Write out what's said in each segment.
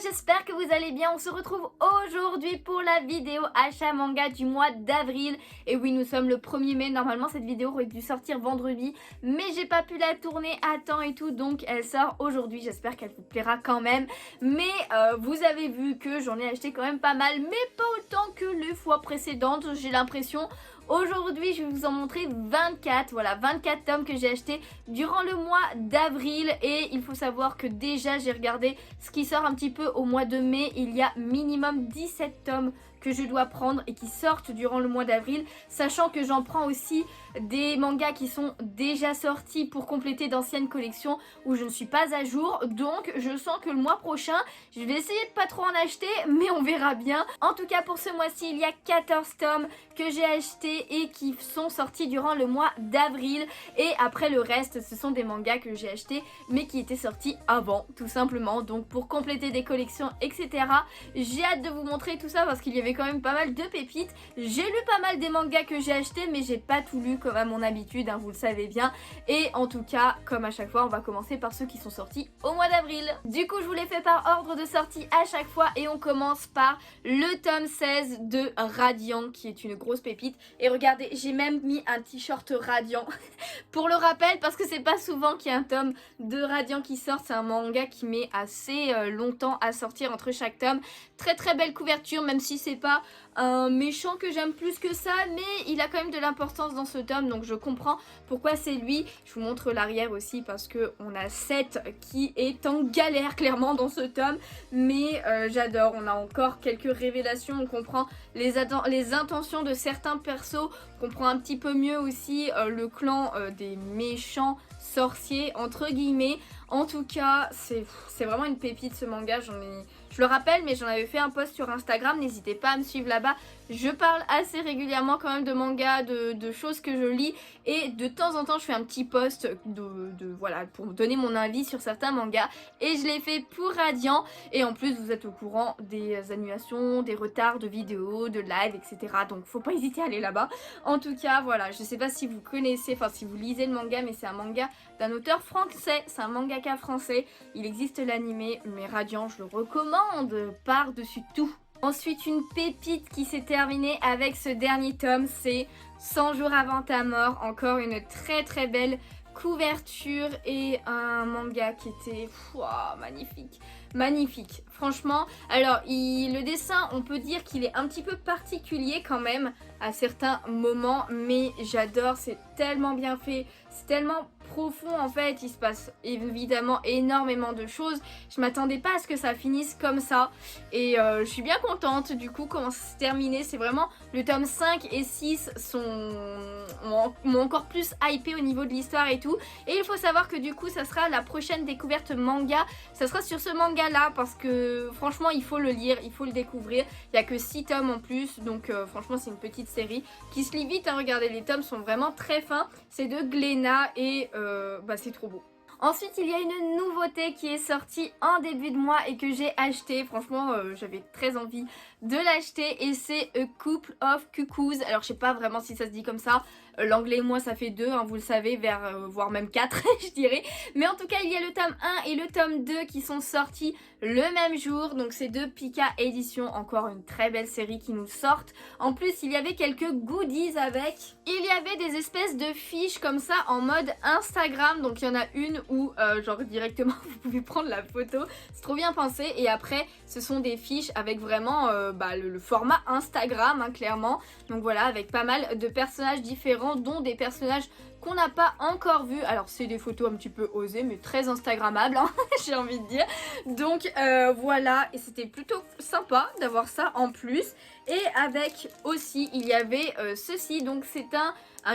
j'espère que vous allez bien. On se retrouve aujourd'hui pour la vidéo achat manga du mois d'avril. Et oui, nous sommes le 1er mai. Normalement, cette vidéo aurait dû sortir vendredi, mais j'ai pas pu la tourner à temps et tout, donc elle sort aujourd'hui. J'espère qu'elle vous plaira quand même. Mais vous avez vu que j'en ai acheté quand même pas mal, mais pas autant que les fois précédentes, j'ai l'impression. Aujourd'hui, je vais vous en montrer 24, voilà, 24 tomes que j'ai achetés durant le mois d'avril. Et il faut savoir que déjà, j'ai regardé ce qui sort un petit peu au mois de mai. Il y a minimum 17 tomes que je dois prendre et qui sortent durant le mois d'avril, sachant que j'en prends aussi des mangas qui sont déjà sortis pour compléter d'anciennes collections où je ne suis pas à jour. Donc je sens que le mois prochain, je vais essayer de pas trop en acheter, mais on verra bien. En tout cas, pour ce mois-ci, il y a 14 tomes que j'ai achetés et qui sont sortis durant le mois d'avril. Et après, le reste, ce sont des mangas que j'ai achetés mais qui étaient sortis avant, tout simplement. Donc pour compléter des collections, etc. J'ai hâte de vous montrer tout ça parce qu'il y avait quand même pas mal de pépites. J'ai lu pas mal des mangas que j'ai achetés, mais j'ai pas tout lu comme à mon habitude, hein, vous le savez bien. Et en tout cas, comme à chaque fois, on va commencer par ceux qui sont sortis au mois d'avril. Du coup, je vous les fais par ordre de sortie à chaque fois et on commence par le tome 16 de Radiant, qui est une grosse pépite. Et regardez, j'ai même mis un t-shirt Radiant pour le rappel, parce que c'est pas souvent qu'il y a un tome de Radiant qui sort. C'est un manga qui met assez longtemps à sortir entre chaque tome. Très très belle couverture, même si c'est pas un méchant que j'aime plus que ça, mais il a quand même de l'importance dans ce tome, donc je comprends pourquoi c'est lui. Je vous montre l'arrière aussi parce que on a Seth qui est en galère clairement dans ce tome, mais j'adore. On a encore quelques révélations, on comprend les intentions de certains persos, on comprend un petit peu mieux aussi le clan des méchants sorciers entre guillemets. En tout cas, c'est vraiment une pépite ce manga. Je le rappelle, mais j'en avais fait un post sur Instagram, n'hésitez pas à me suivre là-bas. Je parle assez régulièrement quand même de mangas, de choses que je lis, et de temps en temps je fais un petit post voilà, pour donner mon avis sur certains mangas, et je l'ai fait pour Radiant. Et en plus vous êtes au courant des annulations, des retards de vidéos, de live, etc. Donc faut pas hésiter à aller là-bas. En tout cas voilà, je sais pas si vous connaissez, enfin si vous lisez le manga, mais c'est un manga d'un auteur français, c'est un mangaka français. Il existe l'animé, mais Radiant je le recommande par-dessus tout. Ensuite, une pépite qui s'est terminée avec ce dernier tome, c'est 100 jours avant ta mort. Encore une très très belle couverture et un manga qui était magnifique. Magnifique, franchement. Alors, le dessin, on peut dire qu'il est un petit peu particulier quand même à certains moments, mais j'adore, c'est tellement bien fait, c'est tellement profond en fait, il se passe évidemment énormément de choses. Je m'attendais pas à ce que ça finisse comme ça et je suis bien contente du coup comment c'est terminé. C'est vraiment le tome 5 et 6 m'ont encore plus hypé au niveau de l'histoire et tout. Et il faut savoir que du coup ça sera la prochaine découverte manga, ça sera sur ce manga là parce que franchement il faut le lire, il faut le découvrir. Il n'y a que 6 tomes en plus, donc franchement c'est une petite série qui se lit vite, hein. Regardez, les tomes sont vraiment très fins. C'est de Glénat et c'est trop beau. Ensuite, il y a une nouveauté qui est sortie en début de mois et que j'ai acheté. Franchement, j'avais très envie de l'acheter et c'est A Couple of Cuckoos. Alors, je sais pas vraiment si ça se dit comme ça. L'anglais, moi, ça fait 2, hein, vous le savez, voire même 4, je dirais. Mais en tout cas, il y a le tome 1 et le tome 2 qui sont sortis le même jour. Donc, c'est de Pika Édition. Encore une très belle série qui nous sortent. En plus, il y avait quelques goodies avec. Il y avait des espèces de fiches comme ça en mode Instagram. Donc, il y en a une où, genre, directement, vous pouvez prendre la photo. C'est trop bien pensé. Et après, ce sont des fiches avec vraiment le format Instagram, hein, clairement. Donc, voilà, avec pas mal de personnages différents, dont des personnages qu'on n'a pas encore vus. Alors c'est des photos un petit peu osées mais très instagrammables, hein, j'ai envie de dire. Donc voilà, et c'était plutôt sympa d'avoir ça en plus. Et avec aussi il y avait ceci, donc c'est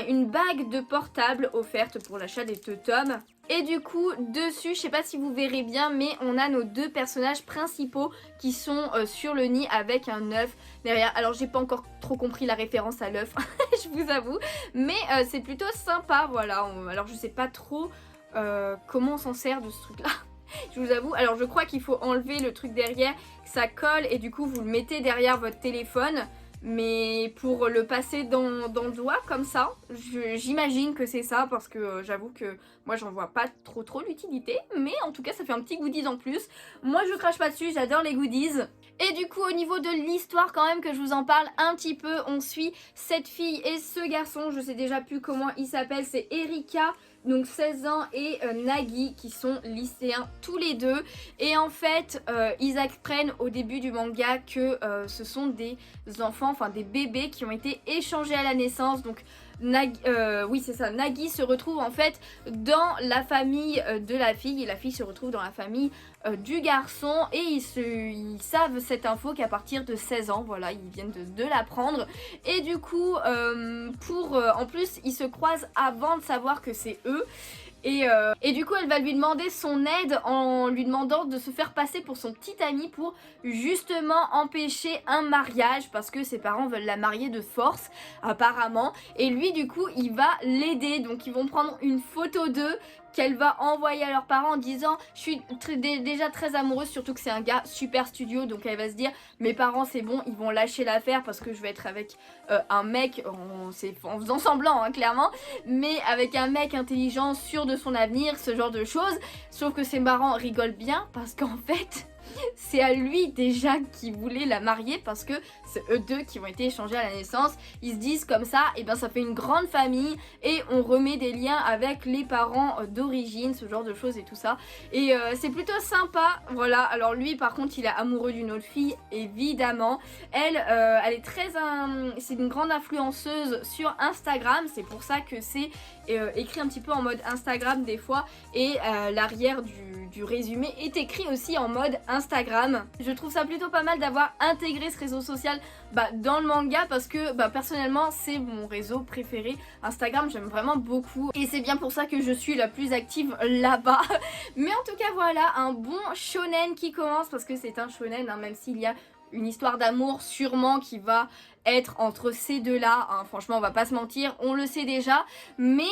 une bague de portable offerte pour l'achat des 2 tomes. Et du coup dessus, je sais pas si vous verrez bien, mais on a nos 2 personnages principaux qui sont sur le nid avec un œuf derrière. Alors j'ai pas encore trop compris la référence à l'œuf, je vous avoue, mais c'est plutôt sympa, voilà. Alors je sais pas trop comment on s'en sert de ce truc là. Je vous avoue, alors je crois qu'il faut enlever le truc derrière, que ça colle et du coup vous le mettez derrière votre téléphone. mais pour le passer dans le doigt comme ça, j'imagine que c'est ça parce que j'avoue que moi j'en vois pas trop l'utilité, mais en tout cas ça fait un petit goodies en plus. Moi je crache pas dessus, j'adore les goodies. Et du coup au niveau de l'histoire quand même que je vous en parle un petit peu, on suit cette fille et ce garçon, je sais déjà plus comment il s'appelle, c'est Erika, donc 16 ans, et Nagi qui sont lycéens tous les deux. Et en fait ils apprennent au début du manga que ce sont des enfants, enfin des bébés qui ont été échangés à la naissance. Donc oui c'est ça, Nagi se retrouve en fait dans la famille de la fille et la fille se retrouve dans la famille du garçon, et ils savent cette info qu'à partir de 16 ans, voilà, ils viennent de l'apprendre. Et du coup en plus ils se croisent avant de savoir que c'est eux. Et du coup elle va lui demander son aide en lui demandant de se faire passer pour son petit ami pour justement empêcher un mariage, parce que ses parents veulent la marier de force apparemment, et lui du coup il va l'aider. Donc ils vont prendre une photo d'eux qu'elle va envoyer à leurs parents en disant je suis déjà très amoureuse, surtout que c'est un gars super studio, donc elle va se dire mes parents c'est bon, ils vont lâcher l'affaire parce que je vais être avec un mec en faisant semblant hein, clairement, mais avec un mec intelligent, sûr de son avenir, ce genre de choses. Sauf que ses parents rigolent bien parce qu'en fait c'est à lui déjà qui voulait la marier, parce que c'est eux deux qui ont été échangés à la naissance. Ils se disent comme ça, et bien ça fait une grande famille et on remet des liens avec les parents d'origine, ce genre de choses et tout ça. Et c'est plutôt sympa, voilà. Alors lui par contre il est amoureux d'une autre fille évidemment. Elle est c'est une grande influenceuse sur Instagram, c'est pour ça que c'est écrit un petit peu en mode Instagram des fois, et l'arrière du résumé est écrit aussi en mode Instagram. Je trouve ça plutôt pas mal d'avoir intégré ce réseau social dans le manga, parce que personnellement c'est mon réseau préféré. Instagram j'aime vraiment beaucoup et c'est bien pour ça que je suis la plus active là-bas. Mais en tout cas voilà, un bon shonen qui commence, parce que c'est un shonen hein, même s'il y a une histoire d'amour sûrement qui va être entre ces deux-là, hein. Franchement on va pas se mentir, on le sait déjà, mais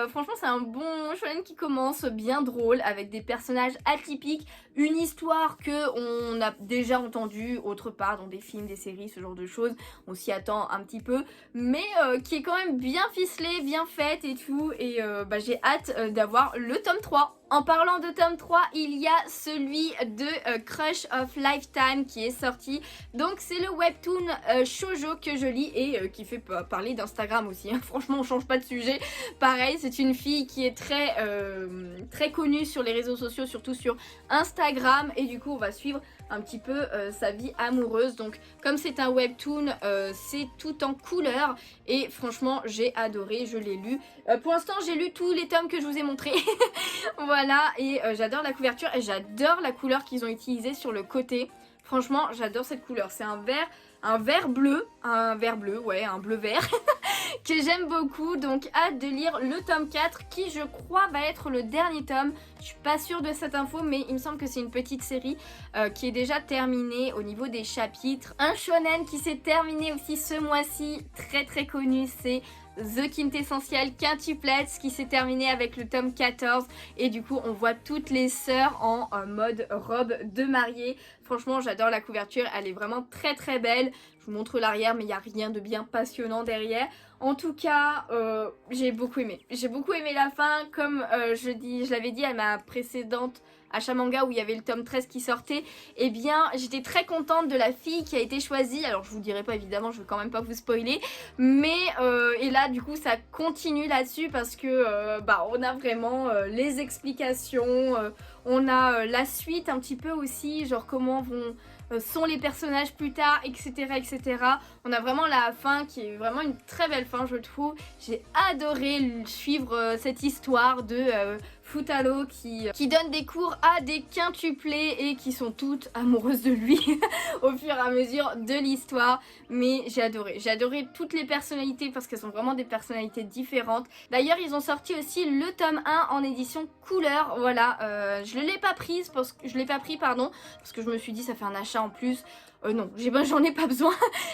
franchement c'est un bon shonen qui commence bien drôle, avec des personnages atypiques, une histoire que on a déjà entendue autre part dans des films, des séries, ce genre de choses, on s'y attend un petit peu, mais qui est quand même bien ficelée, bien faite et tout, et j'ai hâte d'avoir le tome 3. En parlant de tome 3, il y a celui de Crush of Lifetime qui est sorti. Donc c'est le webtoon shoujo que je lis et qui fait parler d'Instagram aussi. Hein. Franchement on change pas de sujet. Pareil, c'est une fille qui est très connue sur les réseaux sociaux, surtout sur Instagram. Et du coup on va suivre un petit peu sa vie amoureuse. Donc comme c'est un webtoon, c'est tout en couleur. Et franchement j'ai adoré, je l'ai lu. Pour l'instant j'ai lu tous les tomes que je vous ai montrés. Voilà, et j'adore la couverture et j'adore la couleur qu'ils ont utilisée sur le côté. Franchement j'adore cette couleur, c'est un vert bleu, ouais, un bleu vert que j'aime beaucoup. Donc hâte de lire le tome 4 qui je crois va être le dernier tome. Je suis pas sûre de cette info, mais il me semble que c'est une petite série qui est déjà terminée au niveau des chapitres. Un shonen qui s'est terminé aussi ce mois-ci, très connu, c'est The Quintessential Quintuplets, qui s'est terminé avec le tome 14, et du coup on voit toutes les sœurs en mode robe de mariée. Franchement j'adore la couverture, elle est vraiment très belle. Je vous montre l'arrière mais il n'y a rien de bien passionnant derrière. En tout cas j'ai beaucoup aimé la fin, comme je l'avais dit à ma précédente achat manga où il y avait le tome 13 qui sortait. Et bien j'étais très contente de la fille qui a été choisie. Alors je vous dirai pas évidemment, je veux quand même pas vous spoiler, mais et là du coup ça continue là-dessus, parce que on a vraiment les explications, on a la suite un petit peu aussi, genre comment sont les personnages plus tard, etc. On a vraiment la fin qui est vraiment une très belle fin je trouve. J'ai adoré suivre cette histoire de Futaro qui donne des cours à des quintuplés et qui sont toutes amoureuses de lui au fur et à mesure de l'histoire. Mais j'ai adoré toutes les personnalités, parce qu'elles sont vraiment des personnalités différentes. D'ailleurs ils ont sorti aussi le tome 1 en édition couleur, voilà. Je ne l'ai pas prise parce que parce que je me suis dit ça fait un achat en plus. Non, j'en ai pas besoin.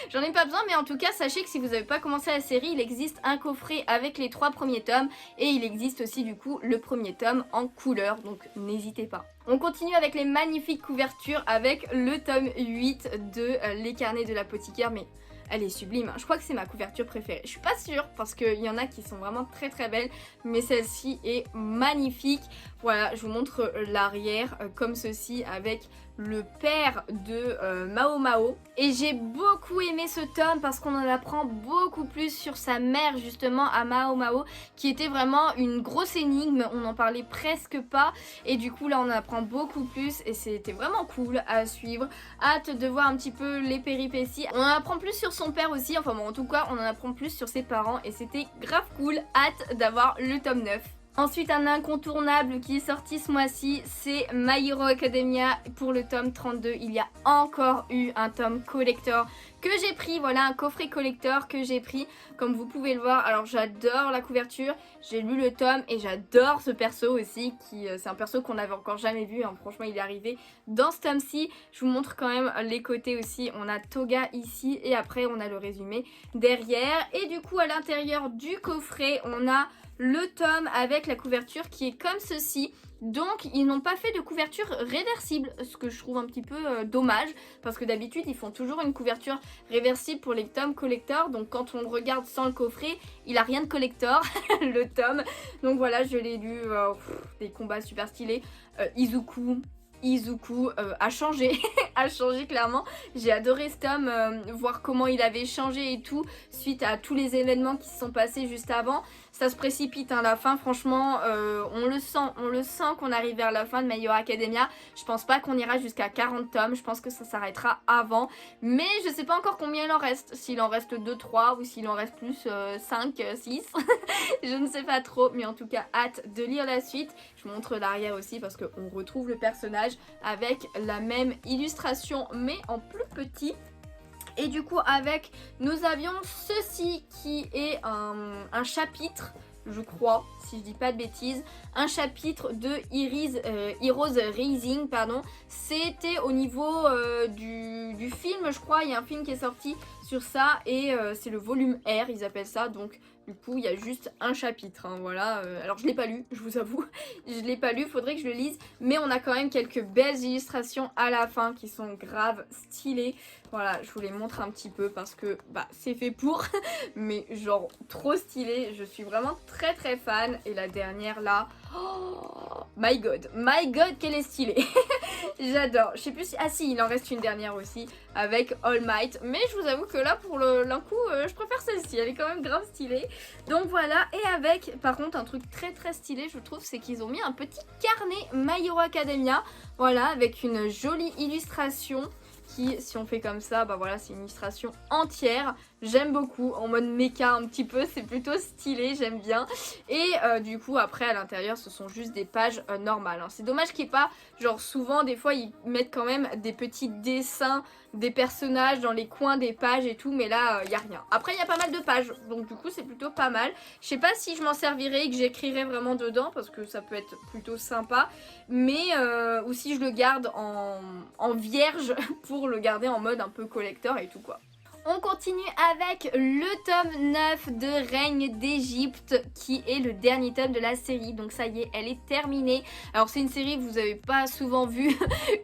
J'en ai pas besoin, mais en tout cas, sachez que si vous n'avez pas commencé la série, il existe un coffret avec les 3 premiers tomes. Et il existe aussi du coup le premier tome en couleur, donc n'hésitez pas. On continue avec les magnifiques couvertures avec le tome 8 de Les Carnets de l'apothicaire, mais elle est sublime, hein. Je crois que c'est ma couverture préférée. Je suis pas sûre parce qu'il y en a qui sont vraiment très très belles, mais celle-ci est magnifique. Voilà, je vous montre l'arrière comme ceci avec le père de Mao Mao. Et j'ai beaucoup aimé ce tome parce qu'on en apprend beaucoup plus sur sa mère justement à Mao Mao, qui était vraiment une grosse énigme, on n'en parlait presque pas. Et du coup là on en apprend beaucoup plus et c'était vraiment cool à suivre. Hâte de voir un petit peu les péripéties. On en apprend plus sur son père aussi, enfin bon en tout cas on en apprend plus sur ses parents et c'était grave cool. Hâte d'avoir le tome 9. Ensuite, un incontournable qui est sorti ce mois-ci, c'est My Hero Academia pour le tome 32. Il y a encore eu un tome collector que j'ai pris, voilà, un coffret collector que j'ai pris, comme vous pouvez le voir. Alors j'adore la couverture, j'ai lu le tome et j'adore ce perso aussi, c'est un perso qu'on n'avait encore jamais vu, hein. Franchement il est arrivé dans ce tome-ci. Je vous montre quand même les côtés aussi, on a Toga ici et après on a le résumé derrière. Et du coup à l'intérieur du coffret, on a le tome avec la couverture qui est comme ceci. Donc ils n'ont pas fait de couverture réversible, ce que je trouve un petit peu dommage, parce que d'habitude ils font toujours une couverture réversible pour les tomes collector. Donc quand on le regarde sans le coffret, il a rien de collector le tome. Donc voilà, je l'ai lu, des combats super stylés. Izuku a changé, a changé clairement. J'ai adoré ce tome, voir comment il avait changé et tout, suite à tous les événements qui se sont passés juste avant. Ça se précipite, hein, la fin, franchement, on le sent qu'on arrive vers la fin de My Hero Academia. Je pense pas qu'on ira jusqu'à 40 tomes, je pense que ça s'arrêtera avant. Mais je sais pas encore combien il en reste, s'il en reste 2, 3 ou s'il en reste plus 5, 6. Je ne sais pas trop, mais en tout cas, hâte de lire la suite. Je vous montre l'arrière aussi parce qu'on retrouve le personnage avec la même illustration mais en plus petit. Et du coup avec, nous avions ceci qui est un chapitre, je crois, si je dis pas de bêtises, un chapitre de Heroes Rising, pardon. C'était au niveau du film, je crois, il y a un film qui est sorti sur ça et c'est le volume R, ils appellent ça, donc du coup il y a juste un chapitre, hein, voilà. Alors je l'ai pas lu, je vous avoue, je l'ai pas lu, faudrait que je le lise, mais on a quand même quelques belles illustrations à la fin qui sont grave stylées. Voilà, je vous les montre un petit peu parce que bah c'est fait pour, mais genre trop stylé, je suis vraiment très très fan. Et la dernière là, oh my god qu'elle est stylée. J'adore, je sais plus si, ah si il en reste une dernière aussi avec All Might, mais je vous avoue que là pour l'un coup je préfère celle-ci, elle est quand même grave stylée. Donc voilà, et avec par contre un truc très très stylé je trouve, c'est qu'ils ont mis un petit carnet My Hero Academia, voilà, avec une jolie illustration qui, si on fait comme ça, bah voilà, c'est une illustration entière. J'aime beaucoup, en mode méca un petit peu, c'est plutôt stylé, j'aime bien. Et du coup, après, à l'intérieur, ce sont juste des pages normales, hein. C'est dommage qu'il n'y ait pas, genre souvent, des fois, ils mettent quand même des petits dessins des personnages dans les coins des pages et tout, mais là, il n'y a rien. Après, il y a pas mal de pages, donc du coup, c'est plutôt pas mal. Je sais pas si je m'en servirai et que j'écrirai vraiment dedans, parce que ça peut être plutôt sympa, mais ou si je le garde en vierge pour le garder en mode un peu collector et tout, quoi. On continue avec le tome 9 de Règne d'Égypte qui est le dernier tome de la série. Donc ça y est, elle est terminée. Alors c'est une série que vous n'avez pas souvent vue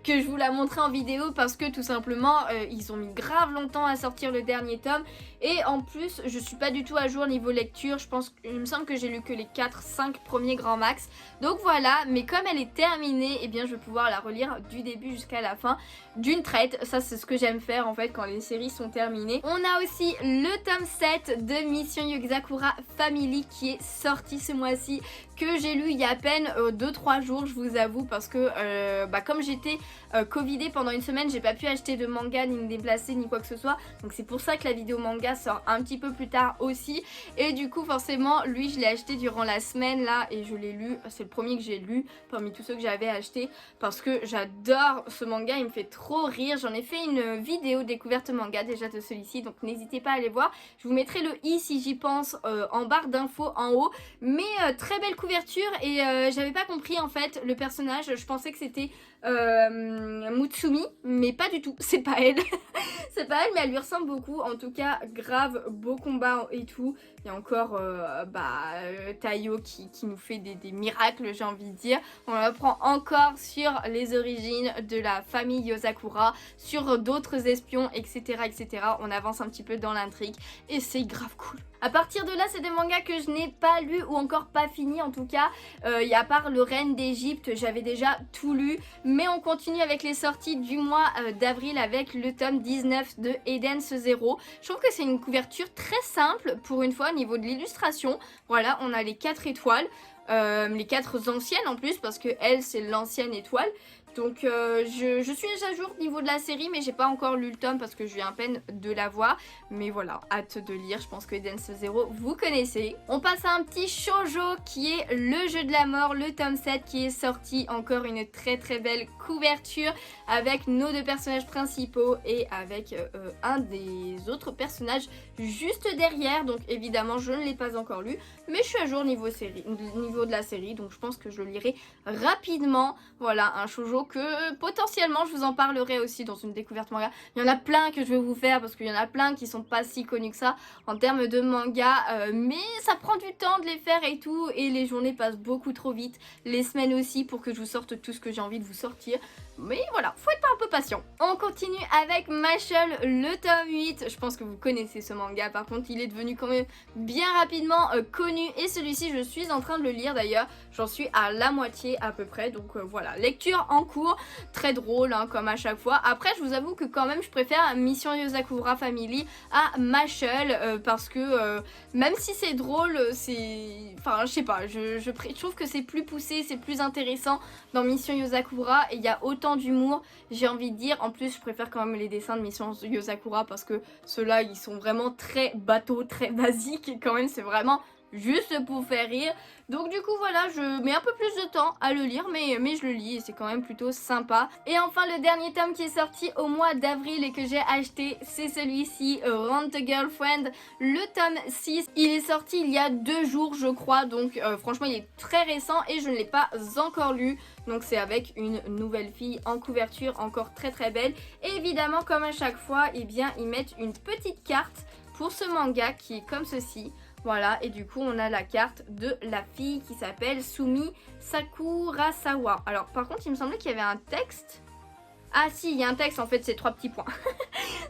que je vous la montrer en vidéo parce que tout simplement ils ont mis grave longtemps à sortir le dernier tome. Et en plus je suis pas du tout à jour niveau lecture. Il me semble que j'ai lu que les 4-5 premiers grands max. Donc voilà, mais comme elle est terminée, eh bien je vais pouvoir la relire du début jusqu'à la fin d'une traite. Ça c'est ce que j'aime faire en fait quand les séries sont terminées. On a aussi le tome 7 de Mission Yozakura Family qui est sorti ce mois-ci, que j'ai lu il y a à peine 2-3 jours, je vous avoue, parce que comme j'étais covidée pendant une semaine, j'ai pas pu acheter de manga ni me déplacer ni quoi que ce soit, donc c'est pour ça que la vidéo manga sort un petit peu plus tard aussi. Et du coup forcément lui je l'ai acheté durant la semaine là et je l'ai lu, c'est le premier que j'ai lu parmi tous ceux que j'avais acheté parce que j'adore ce manga, il me fait trop rire. J'en ai fait une vidéo découverte manga déjà de celui-ci, donc n'hésitez pas à aller voir, je vous mettrai le i si j'y pense en barre d'infos en haut. Mais très belle couverture et j'avais pas compris en fait le personnage, je pensais que c'était Mutsumi, mais pas du tout, c'est pas elle. C'est pas elle, mais elle lui ressemble beaucoup. En tout cas, grave, beau combat et tout. Il y a encore Taiyo qui nous fait des miracles, j'ai envie de dire. On apprend encore sur les origines de la famille Yozakura, sur d'autres espions, etc., etc. On avance un petit peu dans l'intrigue et c'est grave cool. À partir de là, c'est des mangas que je n'ai pas lus ou encore pas fini en tout cas. Et à part le Reine d'Égypte, j'avais déjà tout lu. Mais on continue avec les sorties du mois d'avril avec le tome 19 de Eden's Zero. Je trouve que c'est une couverture très simple pour une fois au niveau de l'illustration. Voilà, on a les 4 étoiles. Les 4 anciennes en plus parce que elle c'est l'ancienne étoile. Donc je suis à jour au niveau de la série mais j'ai pas encore lu le tome parce que je viens à peine de la voir. Mais voilà, hâte de lire, je pense que Eden's Zero vous connaissez. On passe à un petit shoujo qui est Le Jeu de la Mort, le tome 7 qui est sorti. Encore une très très belle couverture avec nos 2 personnages principaux et avec un des autres personnages juste derrière. Donc évidemment je ne l'ai pas encore lu mais je suis à jour niveau de la série donc je pense que je le lirai rapidement. Voilà, un shoujo que potentiellement je vous en parlerai aussi dans une découverte manga. Il y en a plein que je vais vous faire parce qu'il y en a plein qui sont pas si connus que ça en termes de manga, mais ça prend du temps de les faire et tout et les journées passent beaucoup trop vite, les semaines aussi pour que je vous sorte tout ce que j'ai envie de vous sortir. Mais voilà, faut être un peu patient. On continue avec Mashle, le tome 8. Je pense que vous connaissez ce manga. Par contre, il est devenu quand même bien rapidement connu. Et celui-ci, je suis en train de le lire d'ailleurs. J'en suis à la moitié à peu près. Donc voilà, lecture en cours. Très drôle, hein, comme à chaque fois. Après, je vous avoue que quand même, je préfère Mission Yozakura Family à Mashle. Parce que même si c'est drôle, c'est... Enfin, je sais pas. Je trouve que c'est plus poussé, c'est plus intéressant dans Mission Yozakura. Et il y a autant d'humour, j'ai envie de dire. En plus, je préfère quand même les dessins de Mission Yozakura parce que ceux-là, ils sont vraiment très bateaux, très basiques et quand même, c'est vraiment juste pour faire rire. Donc du coup voilà, je mets un peu plus de temps à le lire mais je le lis et c'est quand même plutôt sympa. Et enfin le dernier tome qui est sorti au mois d'avril et que j'ai acheté, c'est celui-ci, Rent a Girlfriend, le tome 6. Il est sorti il y a 2 jours je crois, donc franchement il est très récent et je ne l'ai pas encore lu. Donc c'est avec une nouvelle fille en couverture, encore très très belle. Et évidemment comme à chaque fois, eh bien ils mettent une petite carte pour ce manga qui est comme ceci. Voilà, et du coup on a la carte de la fille qui s'appelle Sumi Sakurasawa. Alors par contre il me semblait qu'il y avait un texte. Ah si, il y a un texte, en fait c'est 3 petits points.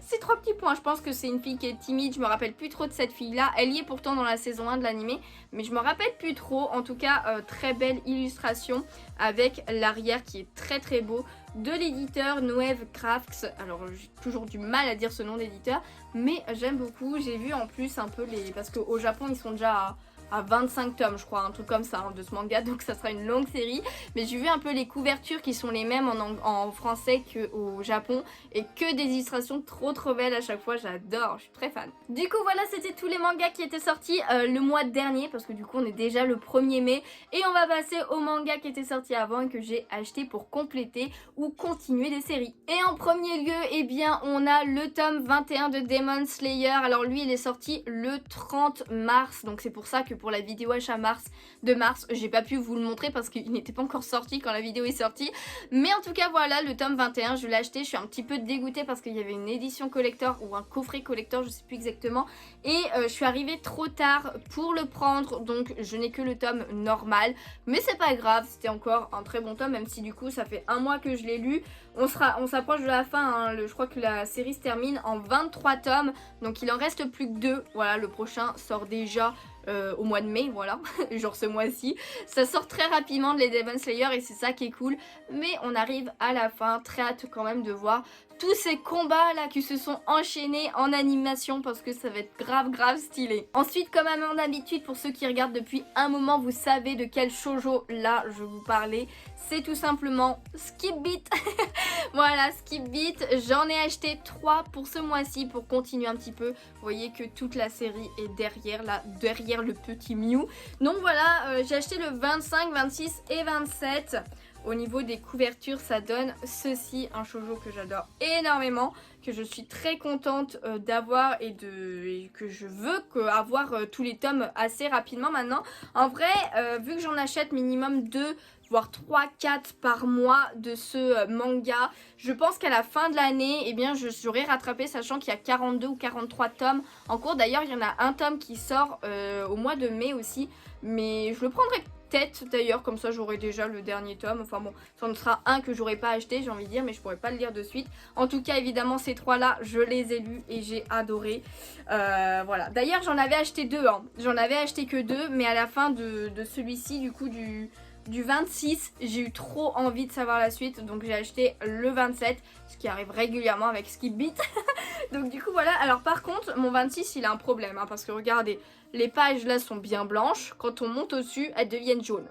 C'est 3 petits points, je pense que c'est une fille qui est timide, je me rappelle plus trop de cette fille là. Elle y est pourtant dans la saison 1 de l'animé, mais je me rappelle plus trop. En tout cas, très belle illustration avec l'arrière qui est très très beau de l'éditeur Noev Crafts. Alors j'ai toujours du mal à dire ce nom d'éditeur, mais j'aime beaucoup. J'ai vu en plus un peu les... Parce qu'au Japon ils sont déjà à 25 tomes je crois, un truc comme ça hein, de ce manga, donc ça sera une longue série. Mais j'ai vu un peu les couvertures qui sont les mêmes en français qu'au Japon et que des illustrations trop belles à chaque fois, j'adore, je suis très fan. Du coup voilà, c'était tous les mangas qui étaient sortis le mois dernier parce que du coup on est déjà le 1er mai et on va passer aux mangas qui étaient sortis avant et que j'ai acheté pour compléter ou continuer des séries. Et en premier lieu, eh bien on a le tome 21 de Demon Slayer. Alors lui il est sorti le 30 mars, donc c'est pour ça que pour la vidéo achat de mars, j'ai pas pu vous le montrer parce qu'il n'était pas encore sorti quand la vidéo est sortie. Mais en tout cas voilà, le tome 21 je l'ai acheté, je suis un petit peu dégoûtée parce qu'il y avait une édition collector ou un coffret collector, je sais plus exactement. Et je suis arrivée trop tard pour le prendre, donc je n'ai que le tome normal. Mais c'est pas grave, c'était encore un très bon tome, même si du coup ça fait 1 mois que je l'ai lu. On s'approche de la fin, hein. Je crois que la série se termine en 23 tomes, donc il en reste plus que 2. Voilà, le prochain sort déjà au mois de mai, voilà, genre ce mois-ci. Ça sort très rapidement de les Demon Slayer et c'est ça qui est cool. Mais on arrive à la fin, très hâte quand même de voir tous ces combats là qui se sont enchaînés en animation parce que ça va être grave stylé. Ensuite, comme à mon habitude, pour ceux qui regardent depuis un moment, vous savez de quel shoujo là je vous parlais. C'est tout simplement Skip Beat. Voilà, Skip Beat, j'en ai acheté 3 pour ce mois-ci pour continuer un petit peu. Vous voyez que toute la série est derrière, là, derrière le petit Mew. Donc voilà, j'ai acheté le 25, 26 et 27. au niveau des couvertures, ça donne ceci, un shoujo que j'adore énormément, que je suis très contente d'avoir et que je veux avoir tous les tomes assez rapidement maintenant. En vrai, vu que j'en achète minimum 2 voire 3-4 par mois de ce manga, je pense qu'à la fin de l'année, eh bien, j'aurai rattrapé, sachant qu'il y a 42 ou 43 tomes en cours. D'ailleurs, il y en a un tome qui sort au mois de mai aussi, mais je le prendrai tête d'ailleurs, comme ça j'aurai déjà le dernier tome. Enfin bon, ça en sera un que j'aurais pas acheté, j'ai envie de dire, mais je pourrais pas le lire de suite. En tout cas, évidemment, ces trois là, je les ai lus et j'ai adoré. Voilà, d'ailleurs j'en avais acheté 2, hein. J'en avais acheté que 2, mais à la fin de celui-ci, du coup du 26, j'ai eu trop envie de savoir la suite, donc j'ai acheté le 27, ce qui arrive régulièrement avec Skip Beat. Donc du coup voilà, alors par contre mon 26 il a un problème, hein, parce que regardez, les pages là sont bien blanches, quand on monte au-dessus elles deviennent jaunes.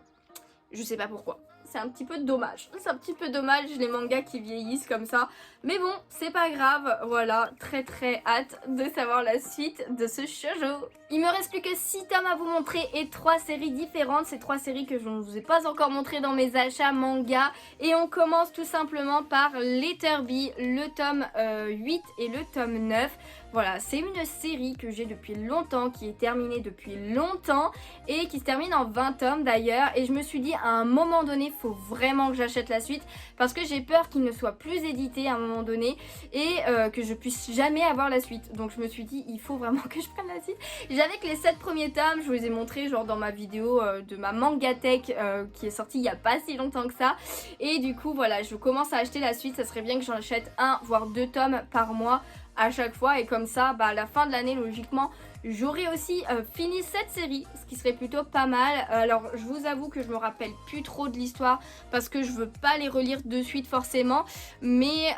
Je sais pas pourquoi. C'est un petit peu dommage. C'est un petit peu dommage les mangas qui vieillissent comme ça. Mais bon, c'est pas grave. Voilà, très très hâte de savoir la suite de ce shoujo. Il me reste plus que 6 tomes à vous montrer et 3 séries différentes. Ces 3 séries que je ne vous ai pas encore montrées dans mes achats manga. Et on commence tout simplement par Letterby, le tome 8 et le tome 9. Voilà, c'est une série que j'ai depuis longtemps, qui est terminée depuis longtemps et qui se termine en 20 tomes d'ailleurs. Et je me suis dit à un moment donné, faut vraiment que j'achète la suite parce que j'ai peur qu'il ne soit plus édité à un moment donné et que je puisse jamais avoir la suite. Donc je me suis dit, il faut vraiment que je prenne la suite. J'avais que les 7 premiers tomes, je vous les ai montrés genre dans ma vidéo de ma Mangatech qui est sortie il n'y a pas si longtemps que ça. Et du coup voilà, je commence à acheter la suite, ça serait bien que j'en achète 1 voire 2 tomes par mois à chaque fois et comme ça à la fin de l'année logiquement j'aurai aussi fini cette série, ce qui serait plutôt pas mal. Alors je vous avoue que je me rappelle plus trop de l'histoire parce que je veux pas les relire de suite forcément, mais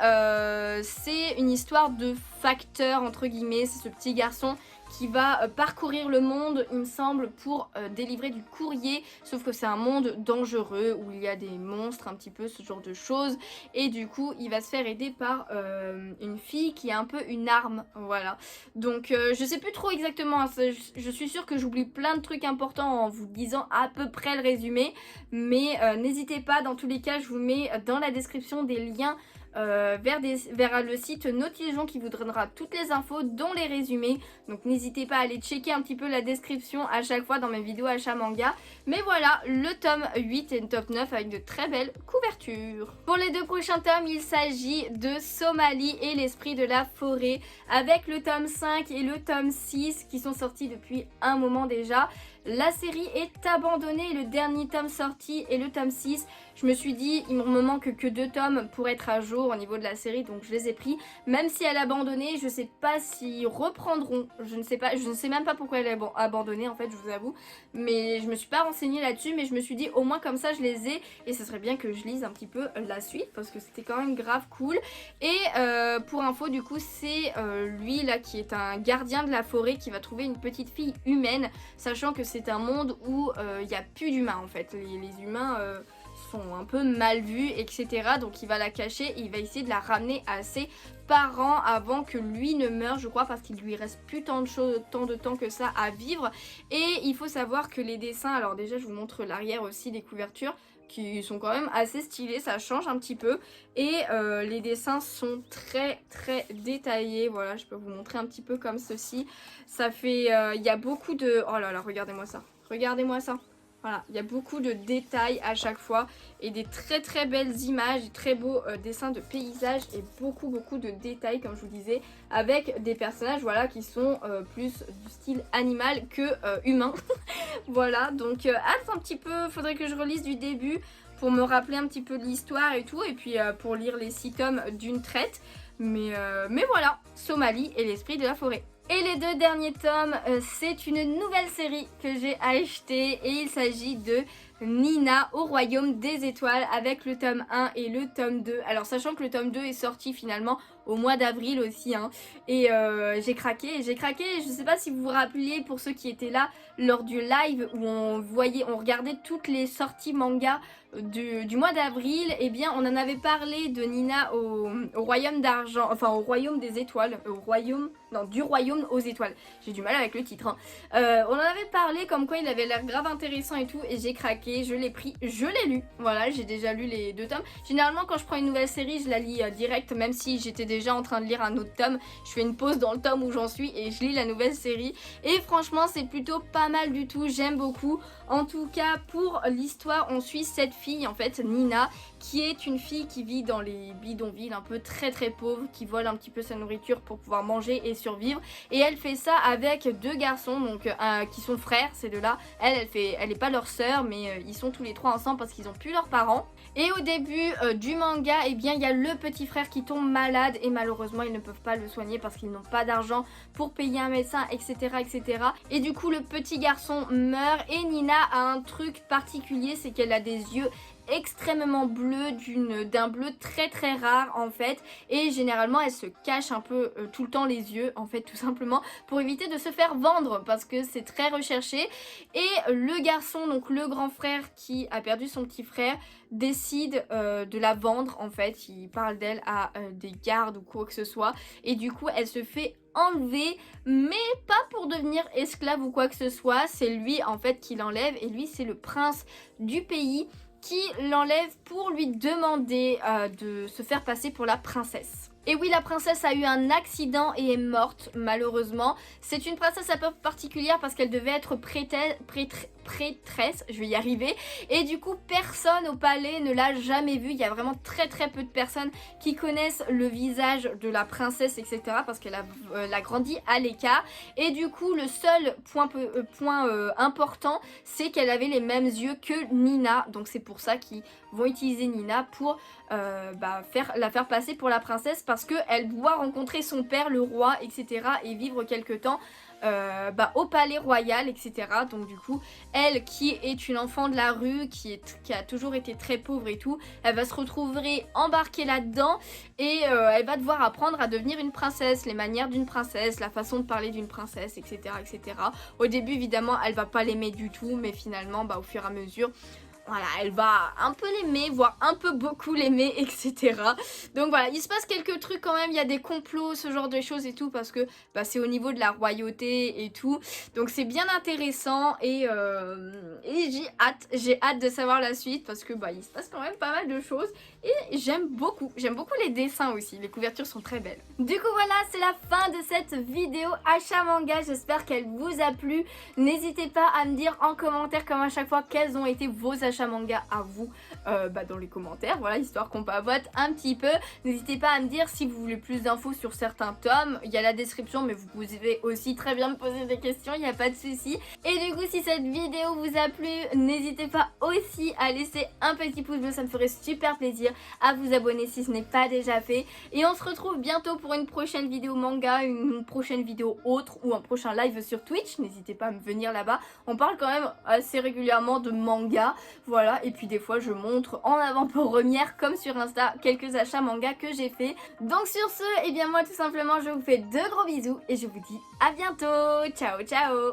c'est une histoire de facteur entre guillemets. C'est ce petit garçon qui va parcourir le monde, il me semble, pour délivrer du courrier, sauf que c'est un monde dangereux où il y a des monstres, un petit peu ce genre de choses, et du coup il va se faire aider par une fille qui a un peu une arme, voilà. Donc je sais plus trop exactement, hein, je suis sûre que j'oublie plein de trucs importants en vous disant à peu près le résumé, mais n'hésitez pas, dans tous les cas je vous mets dans la description des liens vers le site Nautilejon qui vous donnera toutes les infos dont les résumés, donc n'hésitez pas à aller checker un petit peu la description à chaque fois dans mes vidéos achat manga. Mais voilà, le tome 8 et le tome 9 avec de très belles couvertures. Pour les 2 prochains tomes, il s'agit de Somalie et l'esprit de la forêt, avec le tome 5 et le tome 6 qui sont sortis depuis un moment déjà. La série est abandonnée, le dernier tome sorti et le tome 6, je me suis dit il me manque que 2 tomes pour être à jour au niveau de la série, donc je les ai pris. Même si elle est abandonnée, je sais pas s'ils reprendront, je ne sais pas, je ne sais même pas pourquoi elle est abandonnée en fait, je vous avoue. Mais je me suis pas renseignée là-dessus, mais je me suis dit au moins comme ça je les ai et ce serait bien que je lise un petit peu la suite parce que c'était quand même grave cool. Et pour info du coup c'est lui là qui est un gardien de la forêt qui va trouver une petite fille humaine, sachant que c'est un monde où il n'y a plus d'humains en fait, les humains sont un peu mal vus etc, donc il va la cacher et il va essayer de la ramener à ses parents avant que lui ne meure, je crois, parce qu'il lui reste plus tant de temps que ça à vivre. Et il faut savoir que les dessins, alors déjà je vous montre l'arrière aussi des couvertures qui sont quand même assez stylés, ça change un petit peu et les dessins sont très très détaillés. Voilà, je peux vous montrer un petit peu comme ceci. Ça fait, il y a beaucoup de, oh là là, regardez-moi ça, regardez-moi ça. Voilà, il y a beaucoup de détails à chaque fois et des très très belles images, des très beaux dessins de paysages et beaucoup de détails comme je vous disais, avec des personnages voilà qui sont plus du style animal que humain. Voilà, donc hâte un petit peu, faudrait que je relise du début pour me rappeler un petit peu de l'histoire et tout, et puis pour lire les 6 tomes d'une traite. Mais voilà, Somalie et l'esprit de la forêt. Et les 2 derniers tomes, c'est une nouvelle série que j'ai achetée et il s'agit de Nina au royaume des étoiles avec le tome 1 et le tome 2. Alors sachant que le tome 2 est sorti finalement au mois d'avril aussi, hein, et j'ai craqué, je sais pas si vous vous rappeliez pour ceux qui étaient là lors du live où on regardait toutes les sorties manga du mois d'avril, eh bien on en avait parlé de Nina au royaume d'argent, enfin au royaume des étoiles, du royaume aux étoiles. J'ai du mal avec le titre. Hein. On en avait parlé comme quoi il avait l'air grave intéressant et tout, et j'ai craqué, je l'ai pris, je l'ai lu. Voilà, j'ai déjà lu les 2 tomes. Généralement quand je prends une nouvelle série, je la lis direct, même si j'étais déjà en train de lire un autre tome. Je fais une pause dans le tome où j'en suis et je lis la nouvelle série. Et franchement c'est plutôt pas mal du tout, j'aime beaucoup. En tout cas pour l'histoire, on suit cette fille en fait, Nina, qui est une fille qui vit dans les bidonvilles, un peu très pauvre, qui vole un petit peu sa nourriture pour pouvoir manger et survivre. Et elle fait ça avec 2 garçons, donc qui sont frères, ces deux-là. Elle est pas leur sœur, mais ils sont tous les 3 ensemble parce qu'ils ont plus leurs parents. Et au début du manga, eh bien il y a le petit frère qui tombe malade et malheureusement ils ne peuvent pas le soigner parce qu'ils n'ont pas d'argent pour payer un médecin, etc., etc. Et du coup le petit garçon meurt et Nina a un truc particulier, c'est qu'elle a des yeux extrêmement bleus, d'un bleu très rare en fait, et généralement elle se cache un peu tout le temps les yeux en fait, tout simplement pour éviter de se faire vendre parce que c'est très recherché. Et le garçon, donc le grand frère qui a perdu son petit frère, décide de la vendre en fait. Il parle d'elle à des gardes ou quoi que ce soit, et du coup elle se fait enlever, mais pas pour devenir esclave ou quoi que ce soit. C'est lui en fait qui l'enlève, et lui c'est le prince du pays qui l'enlève pour lui demander de se faire passer pour la princesse. Et oui, la princesse a eu un accident et est morte malheureusement. C'est une princesse un peu particulière parce qu'elle devait être prêtresse, je vais y arriver, et du coup personne au palais ne l'a jamais vue. Il y a vraiment très peu de personnes qui connaissent le visage de la princesse, etc., parce qu'elle a grandi à l'écart. Et du coup le seul point important, c'est qu'elle avait les mêmes yeux que Nina, donc c'est pour ça qu'ils vont utiliser Nina pour la faire passer pour la princesse, parce qu'elle doit rencontrer son père, le roi, etc., et vivre quelque temps au palais royal, etc. Donc du coup elle qui est une enfant de la rue, qui a toujours été très pauvre et tout, elle va se retrouver embarquée là-dedans, et elle va devoir apprendre à devenir une princesse, les manières d'une princesse, la façon de parler d'une princesse, etc., etc. Au début évidemment elle va pas l'aimer du tout, mais finalement au fur et à mesure, voilà, elle va un peu l'aimer, voire un peu beaucoup l'aimer, etc. Donc voilà, il se passe quelques trucs quand même, il y a des complots, ce genre de choses et tout, parce que c'est au niveau de la royauté et tout. Donc c'est bien intéressant, et j'ai hâte de savoir la suite, parce que il se passe quand même pas mal de choses. Et j'aime beaucoup les dessins aussi, les couvertures sont très belles. Du coup voilà, c'est la fin de cette vidéo achat manga, j'espère qu'elle vous a plu. N'hésitez pas à me dire en commentaire, comme à chaque fois, quels ont été vos achats manga à vous dans les commentaires, voilà, histoire qu'on papote un petit peu. N'hésitez pas à me dire si vous voulez plus d'infos sur certains tomes, il y a la description, mais vous pouvez aussi très bien me poser des questions, il n'y a pas de souci. Et du coup si cette vidéo vous a plu, n'hésitez pas aussi à laisser un petit pouce bleu, ça me ferait super plaisir, à vous abonner si ce n'est pas déjà fait, et on se retrouve bientôt pour une prochaine vidéo manga, une prochaine vidéo autre, ou un prochain live sur Twitch. N'hésitez pas à me venir là-bas, on parle quand même assez régulièrement de manga, voilà, et puis des fois je montre en avant-première comme sur Insta quelques achats manga que j'ai fait. Donc sur ce, et bien moi tout simplement je vous fais de gros bisous et je vous dis à bientôt, ciao ciao.